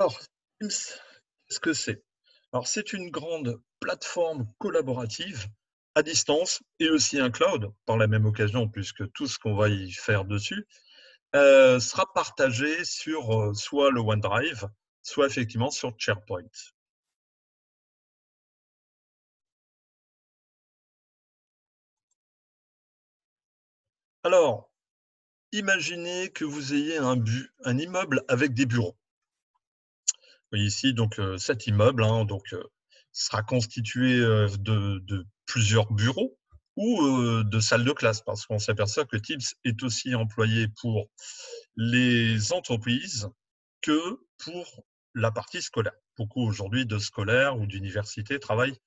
Alors, Teams, qu'est-ce que c'est? Alors, c'est une grande plateforme collaborative à distance et aussi un cloud par la même occasion, puisque tout ce qu'on va y faire dessus sera partagé sur soit le OneDrive, soit effectivement sur SharePoint. Alors, imaginez que vous ayez un immeuble avec des bureaux. Vous voyez ici donc cet immeuble, hein, donc sera constitué de plusieurs bureaux ou de salles de classe, parce qu'on s'aperçoit que Teams est aussi employé pour les entreprises que pour la partie scolaire. Beaucoup aujourd'hui de scolaires ou d'universités travaillent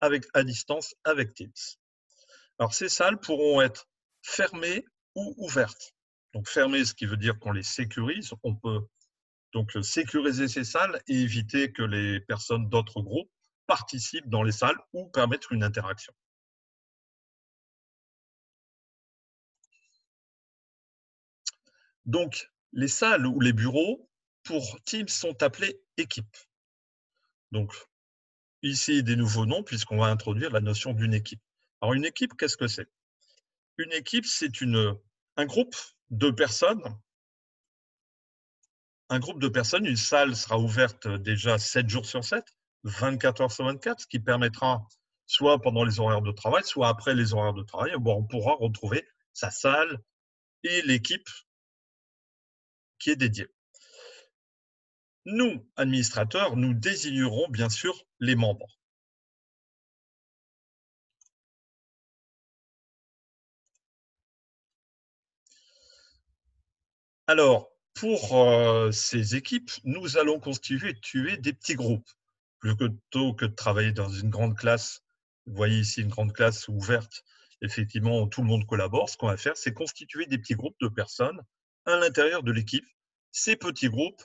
à distance avec Teams. Alors ces salles pourront être fermées ou ouvertes. Donc fermées, ce qui veut dire qu'on les sécurise. On peut donc sécuriser ces salles et éviter que les personnes d'autres groupes participent dans les salles ou permettre une interaction. Donc les salles ou les bureaux pour Teams sont appelés équipes. Donc ici des nouveaux noms puisqu'on va introduire la notion d'une équipe. Alors une équipe, qu'est-ce que c'est? Une équipe, c'est un groupe de personnes. Un groupe de personnes, une salle sera ouverte déjà 7 jours sur 7, 24 heures sur 24, ce qui permettra, soit pendant les horaires de travail, soit après les horaires de travail, bon, on pourra retrouver sa salle et l'équipe qui est dédiée. Nous, administrateurs, nous désignerons bien sûr les membres. Alors, pour ces équipes, nous allons constituer des petits groupes. Plutôt que de travailler dans une grande classe, vous voyez ici une grande classe ouverte, effectivement, où tout le monde collabore. Ce qu'on va faire, c'est constituer des petits groupes de personnes à l'intérieur de l'équipe. Ces petits groupes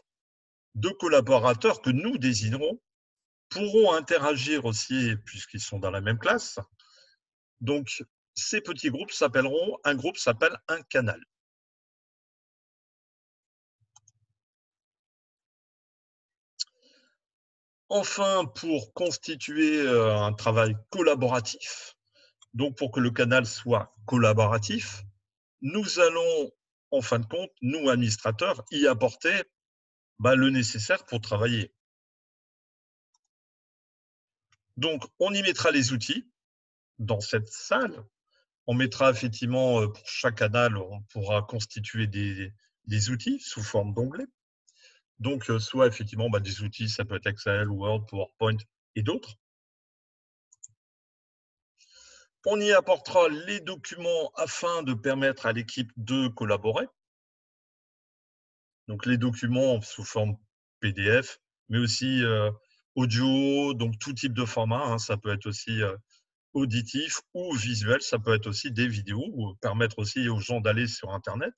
de collaborateurs que nous désignerons pourront interagir aussi, puisqu'ils sont dans la même classe. Donc, ces petits groupes s'appelleront, un groupe s'appelle un canal. Enfin, pour constituer un travail collaboratif, donc pour que le canal soit collaboratif, nous allons, en fin de compte, nous, administrateurs, y apporter le nécessaire pour travailler. Donc, on y mettra les outils dans cette salle. On mettra effectivement, pour chaque canal, on pourra constituer des outils sous forme d'onglets. Donc, soit effectivement des outils, ça peut être Excel, Word, PowerPoint et d'autres. On y apportera les documents afin de permettre à l'équipe de collaborer. Donc les documents sous forme PDF, mais aussi audio, donc tout type de format, hein. Ça peut être aussi auditif ou visuel, ça peut être aussi des vidéos, ou permettre aussi aux gens d'aller sur Internet.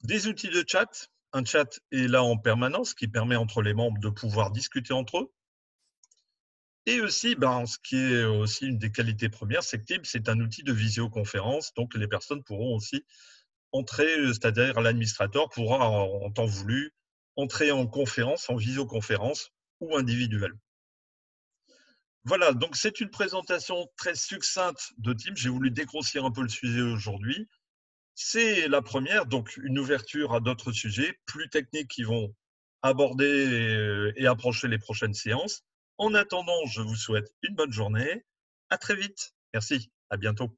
Des outils de chat. Un chat est là en permanence, qui permet entre les membres de pouvoir discuter entre eux. Et aussi, ce qui est aussi une des qualités premières, c'est que Teams, c'est un outil de visioconférence, donc les personnes pourront aussi entrer, c'est-à-dire l'administrateur pourra, en temps voulu, entrer en conférence, en visioconférence ou individuelle. Voilà, donc c'est une présentation très succincte de Teams. J'ai voulu dégrossir un peu le sujet aujourd'hui. C'est la première, donc une ouverture à d'autres sujets plus techniques qui vont aborder et approcher les prochaines séances. En attendant, je vous souhaite une bonne journée. À très vite. Merci. À bientôt.